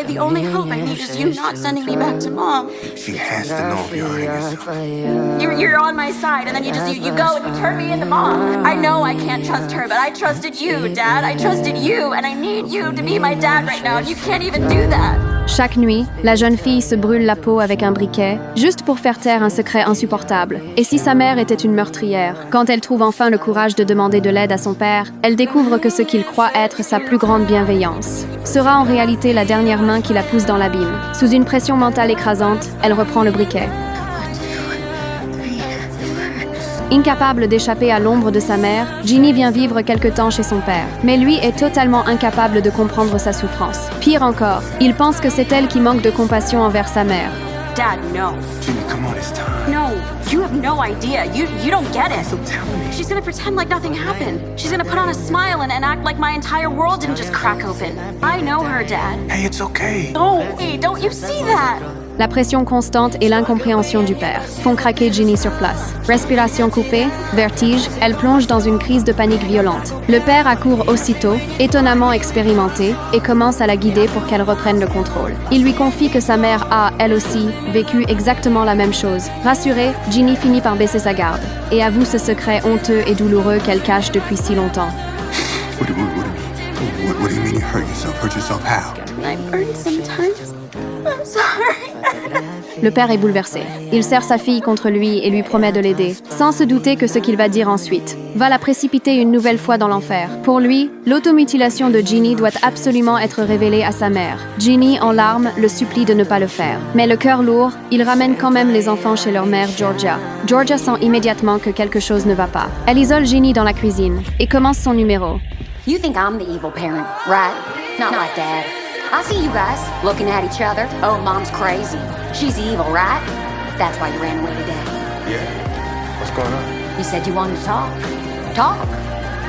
Dad, the only hope I need is you not sending me back to Mom. She has to know behind yourself. You're on my side, and then you go and you turn me into Mom. I know I can't trust her, but I trusted you, Dad. I trusted you, and I need you to be my dad right now, and you can't even do that. Chaque nuit, la jeune fille se brûle la peau avec un briquet, juste pour faire taire un secret insupportable. Et si sa mère était une meurtrière, quand elle trouve enfin le courage de demander de l'aide à son père, elle découvre que ce qu'il croit être sa plus grande bienveillance sera en réalité la dernière main qui la pousse dans l'abîme. Sous une pression mentale écrasante, elle reprend le briquet. Incapable d'échapper à l'ombre de sa mère, Ginny vient vivre quelque temps chez son père. Mais lui est totalement incapable de comprendre sa souffrance. Pire encore, il pense que c'est elle qui manque de compassion envers sa mère. Dad, no. Ginny, come on, it's time. No, you have no idea. You don't get it. So tell me. She's gonna pretend like nothing happened. She's gonna put on a smile and act like my entire world didn't just crack open. I know her, Dad. Hey, it's okay. No, wait, don't you see that? La pression constante et l'incompréhension du père font craquer Ginny sur place. Respiration coupée, vertige, elle plonge dans une crise de panique violente. Le père accourt aussitôt, étonnamment expérimenté, et commence à la guider pour qu'elle reprenne le contrôle. Il lui confie que sa mère a, elle aussi, vécu exactement la même chose. Rassurée, Ginny finit par baisser sa garde et avoue ce secret honteux et douloureux qu'elle cache depuis si longtemps. What do you mean you hurt yourself? Hurt yourself how? I burn sometimes. I'm sorry. Le père est bouleversé. Il serre sa fille contre lui et lui promet de l'aider, sans se douter que ce qu'il va dire ensuite va la précipiter une nouvelle fois dans l'enfer. Pour lui, l'automutilation de Ginny doit absolument être révélée à sa mère. Ginny, en larmes, le supplie de ne pas le faire. Mais le cœur lourd, il ramène quand même les enfants chez leur mère, Georgia. Georgia sent immédiatement que quelque chose ne va pas. Elle isole Ginny dans la cuisine et commence son numéro. You think I'm the evil parent, right? Not like Dad. I see you guys looking at each other. Oh, Mom's crazy. She's evil, right? That's why you ran away today. Yeah. What's going on? You said you wanted to talk. Talk.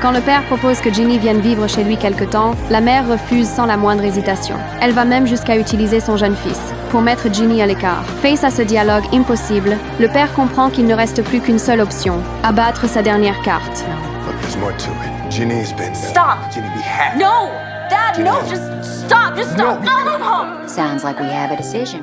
Quand le père propose que Ginny vienne vivre chez lui quelque temps, la mère refuse sans la moindre hésitation. Elle va même jusqu'à utiliser son jeune fils pour mettre Ginny à l'écart. Face à ce dialogue impossible, le père comprend qu'il ne reste plus qu'une seule option, abattre sa dernière carte. Look, there's more to it. Ginny's been... Stop. Ginny, we have... No! Dad, no, just stop. Just stop. No. No. Sounds like we have a decision.